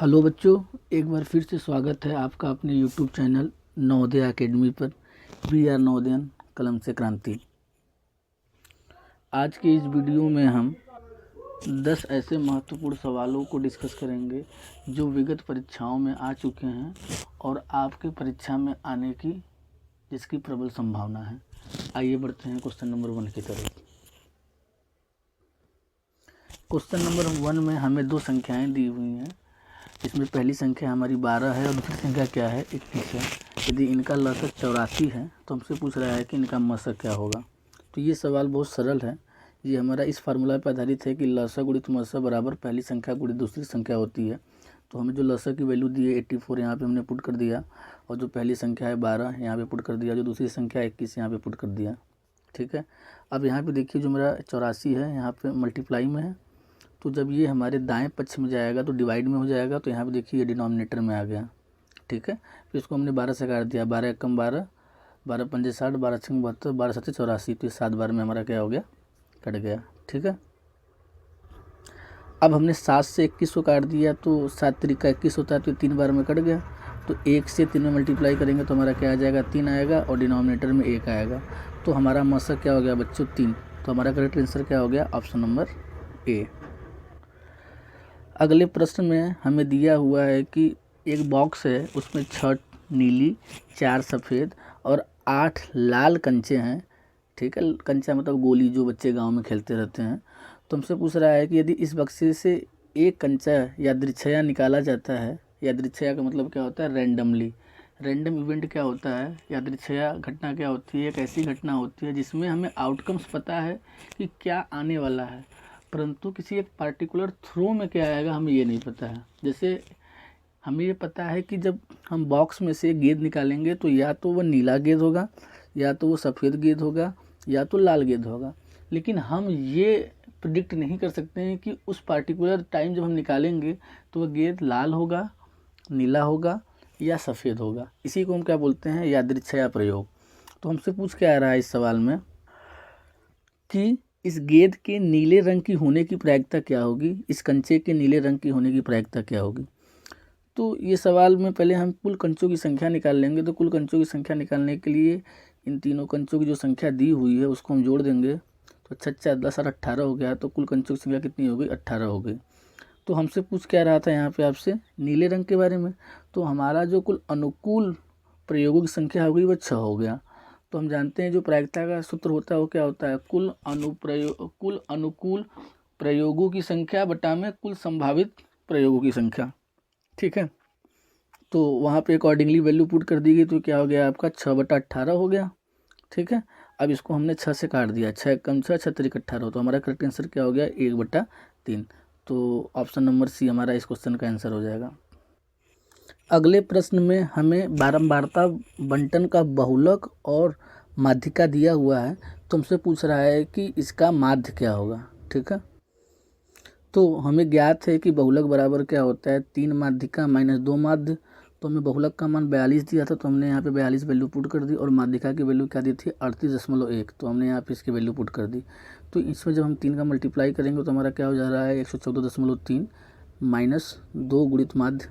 Hello बच्चों, एक बार फिर से स्वागत है आपका अपने यूट्यूब चैनल नवोदय एकेडमी पर। वी आर नवोदयन, कलम से क्रांति। आज के इस वीडियो में हम 10 ऐसे महत्वपूर्ण सवालों को डिस्कस करेंगे जो विगत परीक्षाओं में आ चुके हैं और आपके परीक्षा में आने की जिसकी प्रबल संभावना है। आइए बढ़ते हैं क्वेश्चन नंबर 1 की तरफ। क्वेश्चन नंबर 1 में हमें दो संख्याएं दी हुई हैं। इसमें पहली संख्या हमारी 12 है और दूसरी संख्या क्या है, 21 है। यदि इनका लसक 84 है तो हमसे पूछ रहा है कि इनका मसक क्या होगा। तो ये सवाल बहुत सरल है। ये हमारा इस फार्मूला पर आधारित है कि लसक गुणित मसक बराबर पहली संख्या गुणित दूसरी संख्या होती है। तो हमें जो लसक की वैल्यू दी है 84 यहाँ पे हमने पुट कर दिया, और जो पहली संख्या है 12 यहाँ पे पुट कर दिया, जो दूसरी संख्या 21 यहाँ पे पुट कर दिया। ठीक है। अब यहाँ पे देखिए जो मेरा 84 है यहाँ पे मल्टीप्लाई में है, तो जब ये हमारे दाएं पक्ष में जाएगा तो डिवाइड में हो जाएगा। तो यहाँ पे देखिए ये डिनोमिनेटर में आ गया। ठीक है। फिर इसको हमने 12 से काट दिया, 12 एकम 12, 12 पंजे 60, 12 छंग 72, 12 सत्ते 84। तो 7 बार में हमारा क्या हो गया, कट गया। ठीक है। अब हमने 7 से 21 को काट दिया, तो 7 तरीका 21 होता है, तो 3 बार में कट गया। तो 1 से 3 में मल्टीप्लाई करेंगे तो हमारा क्या आ जाएगा, 3 आएगा, और डिनोमिनेटर में 1 आएगा। तो हमारा मसक क्या हो गया बच्चों, 3। तो हमारा करेक्ट आंसर क्या हो गया, ऑप्शन नंबर ए। अगले प्रश्न में हमें दिया हुआ है कि एक बॉक्स है, उसमें 6 नीली, 4 सफ़ेद और 8 लाल कंचे हैं। ठीक है। कंचा मतलब गोली, जो बच्चे गांव में खेलते रहते हैं। तो हमसे पूछ रहा है कि यदि इस बक्से से एक कंचा यादृच्छया निकाला जाता है। यादृच्छया का मतलब क्या होता है, रैंडमली। रैंडम इवेंट क्या होता है, यादृच्छया घटना क्या होती है, एक ऐसी घटना होती है जिसमें हमें आउटकम्स पता है कि क्या आने वाला है, परंतु किसी एक पार्टिकुलर थ्रो में क्या आएगा हमें ये नहीं पता है। जैसे हमें ये पता है कि जब हम बॉक्स में से गेंद निकालेंगे तो या तो वो नीला गेंद होगा, या तो वो सफ़ेद गेंद होगा, या तो लाल गेंद होगा। लेकिन हम ये प्रिडिक्ट नहीं कर सकते हैं कि उस पार्टिकुलर टाइम जब हम निकालेंगे तो वह गेंद लाल होगा, नीला होगा या सफ़ेद होगा। इसी को हम क्या बोलते हैं, यादृच्छया प्रयोग। तो हमसे पूछ क्या आ रहा है इस सवाल में कि इस गेंद के नीले रंग की होने की प्रायिकता क्या होगी, इस कंचे के नीले रंग की होने की प्रायिकता क्या होगी। तो ये सवाल में पहले हम कुल कंचों की संख्या निकाल लेंगे। तो कुल कंचों की संख्या निकालने के लिए इन तीनों कंचों की जो संख्या दी हुई है उसको हम जोड़ देंगे। तो 6 4 10 और 18 हो गया। तो कुल कंचों की संख्या कितनी हो गई, 18 हो गई। तो हमसे पूछ क्या रहा था यहाँ पे आपसे, नीले रंग के बारे में। तो हमारा जो कुल अनुकूल प्रयोगों की संख्या हो गई वो 6 हो गया। तो हम जानते हैं जो प्रायिकता का सूत्र होता है वो क्या होता है, कुल अनुकूल प्रयोगों की संख्या बटा में कुल संभावित प्रयोगों की संख्या। ठीक है। तो वहाँ पे अकॉर्डिंगली वैल्यू पुट कर दी गई, तो क्या हो गया आपका 6/18 हो गया। ठीक है। अब इसको हमने 6 से काट दिया, 6 कम 6 6 तरीक 18। तो हमारा करेक्ट आंसर क्या हो गया, 1/3। तो ऑप्शन नंबर सी हमारा इस क्वेश्चन का आंसर हो जाएगा। अगले प्रश्न में हमें बारंबारता बंटन का बहुलक और माध्यिका दिया हुआ है। तुमसे पूछ रहा है कि इसका माध्य क्या होगा। ठीक है। तो हमें ज्ञात है कि बहुलक बराबर क्या होता है, 3 माध्यिका माइनस 2 माध्य। तो हमें बहुलक का मान 42 दिया था, तो हमने यहाँ पे 42 वैल्यू पुट कर दी, और माध्यिका की वैल्यू क्या दी थी, 38.1। तो हमने यहाँ पे इसकी वैल्यू पुट कर दी। तो इसमें जब हम 3 का मल्टीप्लाई करेंगे तो हमारा क्या हो जा रहा है, 114.3 माइनस 2 गुणित माध्य।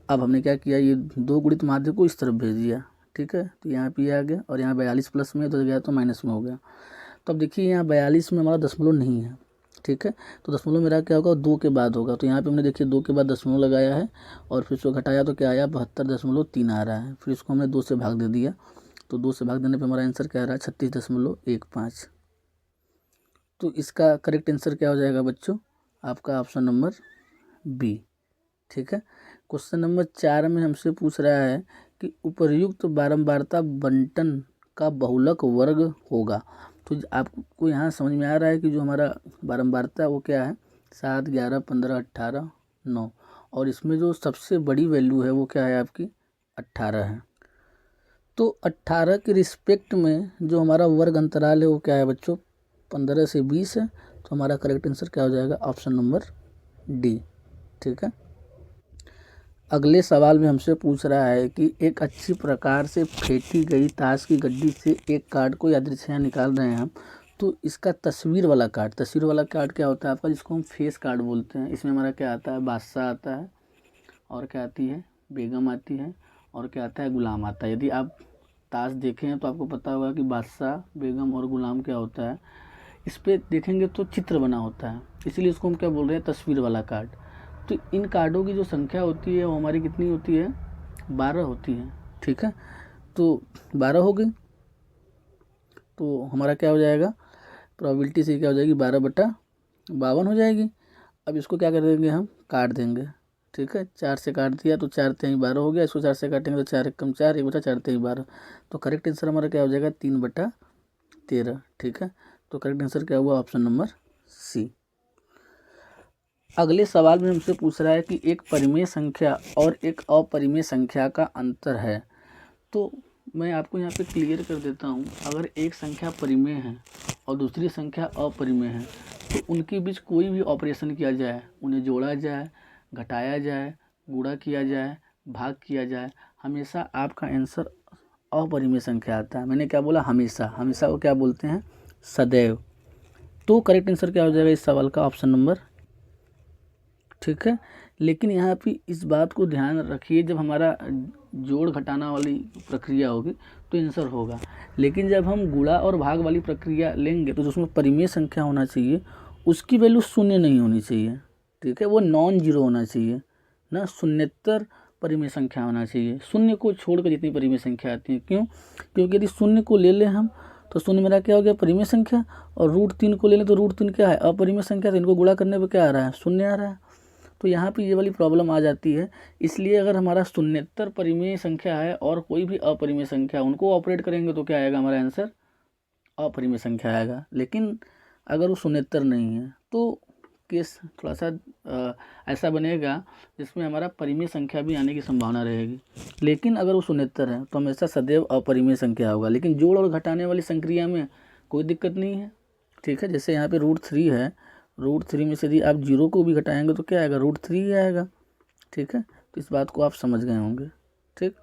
अब हमने क्या किया, ये 2 गुणित माध्य को इस तरफ भेज दिया। ठीक है। तो यहाँ पे आ गया, और यहाँ 42 प्लस में तो गया तो माइनस में हो गया। तो अब देखिए यहाँ 42 में हमारा दशमलव नहीं है। ठीक है। तो दशमलव मेरा क्या होगा, 2 के बाद होगा। तो यहाँ पे हमने देखिए 2 के बाद दशमलव लगाया है, और फिर उसको घटाया तो क्या आया, 72.3 आ रहा है। फिर इसको हमने 2 से भाग दे दिया। तो 2 से भाग देने पे हमारा आंसर क्या आ रहा है, 36.15। तो इसका करेक्ट आंसर क्या हो जाएगा बच्चों, आपका ऑप्शन नंबर बी। ठीक है। क्वेश्चन नंबर 4 में हमसे पूछ रहा है कि उपर्युक्त बारंबारता बंटन का बहुलक वर्ग होगा। तो आपको यहाँ समझ में आ रहा है कि जो हमारा बारंबारता वो क्या है, 7 11 15 18 9, और इसमें जो सबसे बड़ी वैल्यू है वो क्या है आपकी, 18 है। तो 18 के रिस्पेक्ट में जो हमारा वर्ग अंतराल है वो क्या है बच्चों, 15 से 20 है। तो हमारा करेक्ट आंसर क्या हो जाएगा, ऑप्शन नंबर डी। ठीक है। अगले सवाल में हमसे पूछ रहा है कि एक अच्छी प्रकार से फेंटी गई ताश की गड्डी से एक कार्ड को यादृच्छिक निकाल रहे हैं हम। तो इसका तस्वीर वाला कार्ड क्या होता है आपका, जिसको हम फेस कार्ड बोलते हैं। इसमें हमारा क्या आता है, बादशाह आता है, और क्या आती है, बेगम आती है, और क्या आता है, गुलाम आता है। यदि आप ताश देखें हैं तो आपको पता होगा कि बादशाह, बेगम और गुलाम क्या होता है, इस पर देखेंगे तो चित्र बना होता है, इसीलिए इसको हम क्या बोल रहे हैं, तस्वीर वाला कार्ड। तो इन कार्डों की जो संख्या होती है वो हमारी कितनी होती है, 12 होती है। ठीक है, तो 12 हो गई, तो हमारा क्या हो जाएगा, प्रोबेबिलिटी से क्या हो जाएगी, 12/52 हो जाएगी। अब इसको क्या कर देंगे, हम काट देंगे। ठीक है, 4 से काट दिया तो 4×3=12 हो गया। इसको 4 से काटेंगे तो 4×1=4, 1/4=4 तो करेक्ट आंसर हमारा क्या हो जाएगा, 3/13। ठीक है, तो करेक्ट आंसर क्या हुआ, ऑप्शन नंबर सी। अगले सवाल में हमसे पूछ रहा है कि एक परिमेय संख्या और एक अपरिमेय संख्या का अंतर है। तो मैं आपको यहाँ पे क्लियर कर देता हूँ, अगर एक संख्या परिमेय है और दूसरी संख्या अपरिमेय है तो उनके बीच कोई भी ऑपरेशन किया जाए, उन्हें जोड़ा जाए, घटाया जाए, गुणा किया जाए, भाग किया जाए, हमेशा आपका आंसर अपरिमेय संख्या आता है। मैंने क्या बोला, हमेशा, हमेशा को क्या बोलते हैं, सदैव। तो करेक्ट आंसर क्या हो जाएगा इस सवाल का, ऑप्शन नंबर। ठीक है, लेकिन यहाँ पे इस बात को ध्यान रखिए, जब हमारा जोड़ घटाना वाली प्रक्रिया होगी तो आंसर होगा, लेकिन जब हम गुणा और भाग वाली प्रक्रिया लेंगे तो जिसमें परिमेय संख्या होना चाहिए उसकी वैल्यू शून्य नहीं होनी चाहिए। ठीक है, वो नॉन जीरो होना चाहिए ना, शून्यतर परिमेय संख्या होना चाहिए। शून्य को छोड़कर जितनी परिमेय संख्या आती है, क्यों, क्योंकि यदि शून्य को ले लें हम तो शून्य मेरा क्या हो गया, परिमेय संख्या, और √3 को ले लें तो √3 क्या है, अपरिमेय संख्या। तो इनको गुणा करने पर क्या आ रहा है, शून्य आ रहा है। तो यहाँ पे ये वाली प्रॉब्लम आ जाती है। इसलिए अगर हमारा शून्यतर परिमेय संख्या है और कोई भी अपरिमेय संख्या, उनको ऑपरेट करेंगे तो क्या आएगा, हमारा आंसर अपरिमेय संख्या आएगा। लेकिन अगर वो शून्यतर नहीं है तो केस थोड़ा सा ऐसा बनेगा जिसमें हमारा परिमेय संख्या भी आने की संभावना रहेगी। लेकिन अगर वो शून्यतर है तो हमेशा सदैव अपरिमेय संख्या होगा। लेकिन जोड़ और घटाने वाली संक्रिया में कोई दिक्कत नहीं है। ठीक है, जैसे यहाँ पे √3 है, √3 में से यदि आप 0 को भी घटाएंगे तो क्या आएगा, √3 ही आएगा। ठीक है, तो इस बात को आप समझ गए होंगे। ठीक,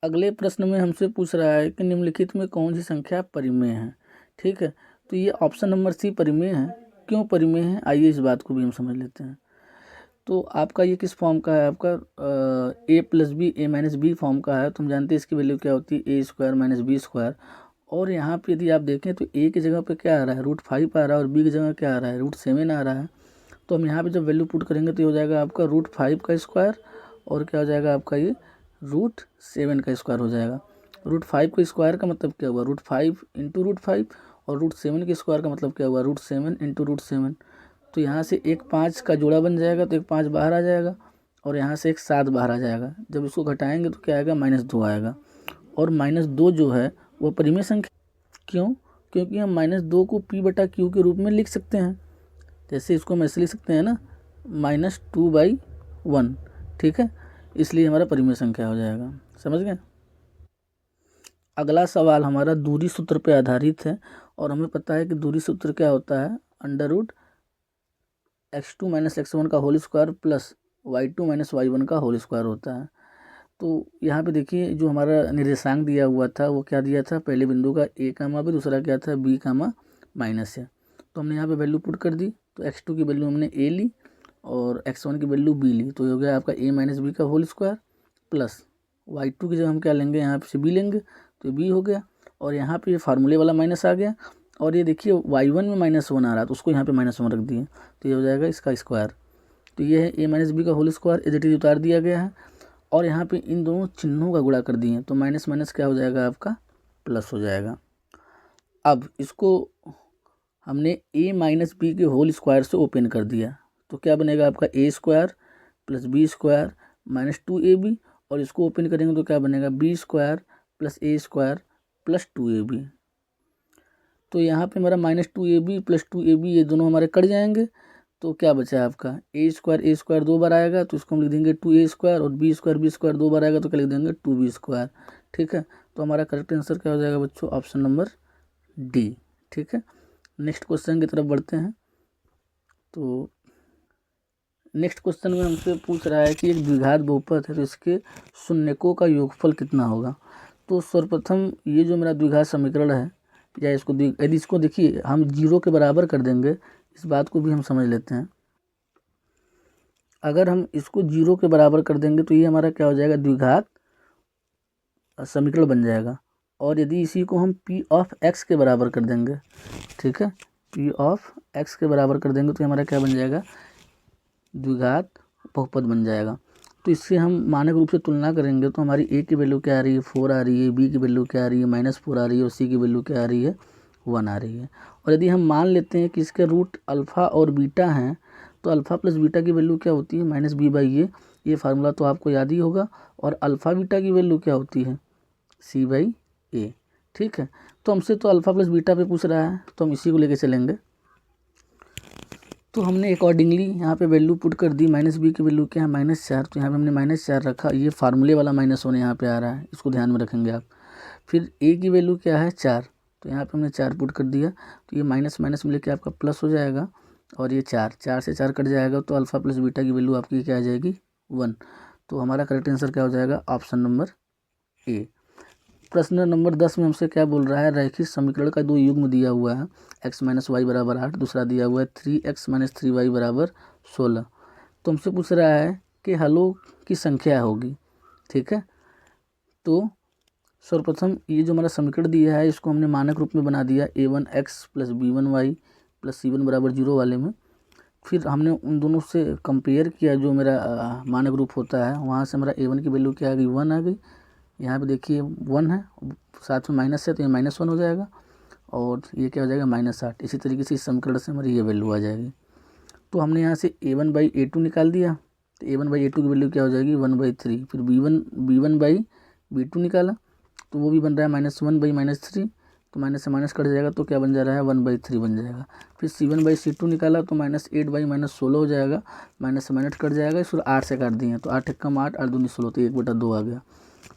अगले प्रश्न में हमसे पूछ रहा है कि निम्नलिखित में कौन सी संख्या परिमेय है। ठीक है, तो ये ऑप्शन नंबर सी परिमेय है। क्यों परिमेय है, आइए इस बात को भी हम समझ लेते हैं। तो आपका ये किस फॉर्म का है, आपका a+b फॉर्म का है। तो हम जानते हैं इसकी वैल्यू क्या होती है, a² - b²। और यहाँ पे यदि आप देखें तो a की जगह पे क्या आ रहा है, √5 आ रहा है, और b की जगह क्या आ रहा है, √7 आ रहा है। तो हम यहाँ पे जब वैल्यू पुट करेंगे तो ये हो जाएगा आपका √5 का स्क्वायर, और क्या हो जाएगा आपका ये √7 का स्क्वायर हो जाएगा। √5 के स्क्वायर का मतलब क्या हुआ, √5 × √5, और √7 के स्क्वायर का मतलब क्या हुआ, √7 × √7। तो यहाँ से एक 5 का जोड़ा बन जाएगा, तो एक 5 बाहर आ जाएगा, और यहाँ से एक 7 बाहर आ जाएगा। जब इसको घटाएंगे तो क्या आएगा, -2 आएगा। और -2 जो है वो परिमेय संख्या। क्यों, क्योंकि हम -2 को p/q के रूप में लिख सकते हैं। जैसे इसको हम ऐसे लिख सकते हैं ना, -2/1। ठीक है, इसलिए हमारा परिमेय संख्या हो जाएगा। समझ गए। अगला सवाल हमारा दूरी सूत्र पे आधारित है, और हमें पता है कि दूरी सूत्र क्या होता है, √x2 - x1 का whole square plus y2 - y1 का होल स्क्वायर होता है। तो यहाँ पे देखिए जो हमारा निर्देशांक दिया हुआ था वो क्या दिया था, पहले बिंदु का a, b, दूसरा क्या था, b, -है। तो हमने यहाँ पे वैल्यू पुट कर दी, तो x2 की वैल्यू हमने a ली और x1 की वैल्यू b ली। तो ये हो गया आपका a - b का होल स्क्वायर प्लस y2 की जगह हम क्या लेंगे, यहाँ पे b लेंगे, तो b हो गया। और यहाँ पे ये फार्मूले वाला माइनस आ गया, और ये देखिए y1 में -1 आ रहा है तो उसको यहाँ पे -1 रख दिए, तो ये हो जाएगा इसका स्क्वायर। तो ये है a - b का whole square, as it is उतार दिया गया है, और यहाँ पे इन दोनों चिन्हों का गुणा कर दिए, तो माइनस माइनस क्या हो जाएगा आपका, प्लस हो जाएगा। अब इसको हमने a - b के होल स्क्वायर से ओपन कर दिया, तो क्या बनेगा आपका a² + b² - 2ab, और इसको ओपन करेंगे तो क्या बनेगा, b² + a² + 2ab। तो यहाँ पे हमारा -2ab + 2ab ये दोनों हमारे कट जाएंगे, तो क्या बचा है आपका a² 2 बार आएगा, तो इसको हम लिख देंगे 2a², और b² 2 बार आएगा तो क्या लिख देंगे 2b²। ठीक है, तो हमारा करेक्ट आंसर क्या हो जाएगा बच्चों, ऑप्शन नंबर डी। ठीक है, नेक्स्ट क्वेश्चन की तरफ बढ़ते हैं। तो नेक्स्ट क्वेश्चन में हमसे पूछ रहा है कि एक द्विघात बहुपद है तो इसके शून्यकों का योगफल कितना होगा। तो सर्वप्रथम ये जो मेरा द्विघात समीकरण है, या इसको यदि इसको देखिए हम 0 के बराबर कर देंगे, इस बात को भी हम समझ लेते हैं। अगर हम इसको 0 के बराबर कर देंगे तो ये हमारा क्या हो जाएगा, द्विघात समीकरण बन जाएगा। और यदि इसी को हम p ऑफ x के बराबर कर देंगे, ठीक है, p ऑफ x के बराबर कर देंगे तो हमारा क्या बन जाएगा, द्विघात बहुपद बन जाएगा। तो इससे हम मानक रूप से तुलना करेंगे तो हमारी a की वैल्यू क्या आ रही है, 4 आ रही है, b की वैल्यू क्या आ रही है, -4 आ रही है, और c की वैल्यू क्या आ रही है, 1 आ रही है। और यदि हम मान लेते हैं कि इसके रूट अल्फ़ा और बीटा हैं तो अल्फ़ा प्लस बीटा की वैल्यू क्या होती है, -b/a। ये फार्मूला तो आपको याद ही होगा। और अल्फ़ा बीटा की वैल्यू क्या होती है, c/a। ठीक है, तो हमसे तो अल्फ़ा प्लस बीटा पे पूछ रहा है तो हम इसी को लेके चलेंगे। तो हमने अकॉर्डिंगली यहाँ पे वैल्यू पुट कर दी। -b की वैल्यू क्या है, -4, तो यहाँ पे हमने -4 रखा। ये फार्मूले वाला -1 यहाँ पे आ रहा है, इसको ध्यान में रखेंगे आप। फिर a की वैल्यू क्या है, 4, तो यहाँ पे हमने 4 पुट कर दिया। तो ये माइनस माइनस मिल के आपका प्लस हो जाएगा। और ये 4 से 4 कट जाएगा तो अल्फ़ा प्लस बीटा की वैल्यू आपकी क्या आ जाएगी, 1। तो हमारा करेक्ट आंसर क्या हो जाएगा, ऑप्शन नंबर ए। प्रश्न नंबर 10 में हमसे क्या बोल रहा है, रैखिक समीकरण का 2 युग्म दिया हुआ है, x - y = 8, दूसरा दिया हुआ है 3x - 3y = 16। तो हमसे पूछ रहा है कि हलों की संख्या होगी। ठीक है, तो सर्वप्रथम ये जो हमारा समीकरण दिया है इसको हमने मानक रूप में बना दिया, a1x + b1y + c1 = 0 वाले में। फिर हमने उन दोनों से कंपेयर किया, जो मेरा मानक रूप होता है, वहाँ से हमारा a1 की वैल्यू क्या आ गई, 1 आ गई। यहाँ पे देखिए 1 है, साथ में माइनस है तो ये -1 हो जाएगा, और ये क्या हो जाएगा, -8। इसी तरीके से इस समीकरण से हमारी ये वैल्यू आ जाएगी। तो हमने यहाँ से a1/a2 निकाल दिया, तो a1/a2 की वैल्यू क्या हो जाएगी, 1/3। फिर b1/b2 निकाला तो वो भी बन रहा है -1/-3, तो माइनस से माइनस कट जाएगा तो क्या बन जा रहा है, 1/3 बन जाएगा। फिर c1/c2 निकाला तो -8/-16 हो जाएगा, माइनस से माइनस कट जाएगा। फिर 8 से काट दिए तो 8 × 8 8 दूनी 16, तो 1/2 आ गया।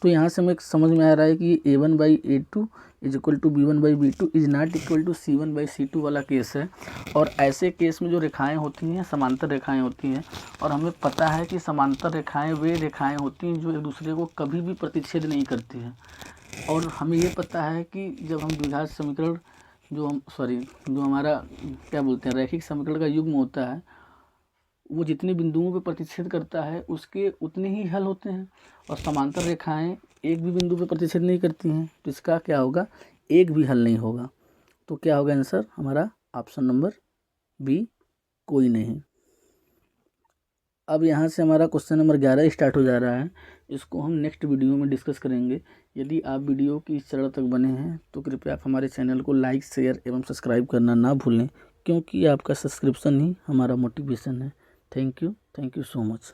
तो यहाँ से हमें समझ में आ रहा है कि a1/a2 = b1/b2 is not equal to c1/c2 वाला केस है। और ऐसे केस में जो रेखाएं होती हैं समांतर रेखाएं होती हैं, और हमें पता है कि समांतर रेखाएं वे रेखाएं होती हैं जो एक दूसरे को कभी भी प्रतिच्छेद नहीं करती हैं। और हमें ये पता है कि जब हम द्विघात समीकरण जो हमारा क्या बोलते हैं, रैखिक समीकरण का युग्म होता है, वो जितने बिंदुओं पे प्रतिच्छेद करता है उसके उतने ही हल होते हैं। और समांतर रेखाएं एक भी बिंदु पे प्रतिच्छेद नहीं करती हैं, तो इसका क्या होगा, एक भी हल नहीं होगा। तो क्या होगा आंसर हमारा, ऑप्शन नंबर बी, कोई नहीं। अब यहाँ से हमारा क्वेश्चन नंबर 11 स्टार्ट हो जा रहा है। इसको हम नेक्स्ट वीडियो में डिस्कस करेंगे। यदि आप वीडियो की इस चरण तक बने हैं तो कृपया आप हमारे चैनल को लाइक, शेयर एवं सब्सक्राइब करना ना भूलें, क्योंकि आपका सब्सक्रिप्शन ही हमारा मोटिवेशन है। Thank you so much.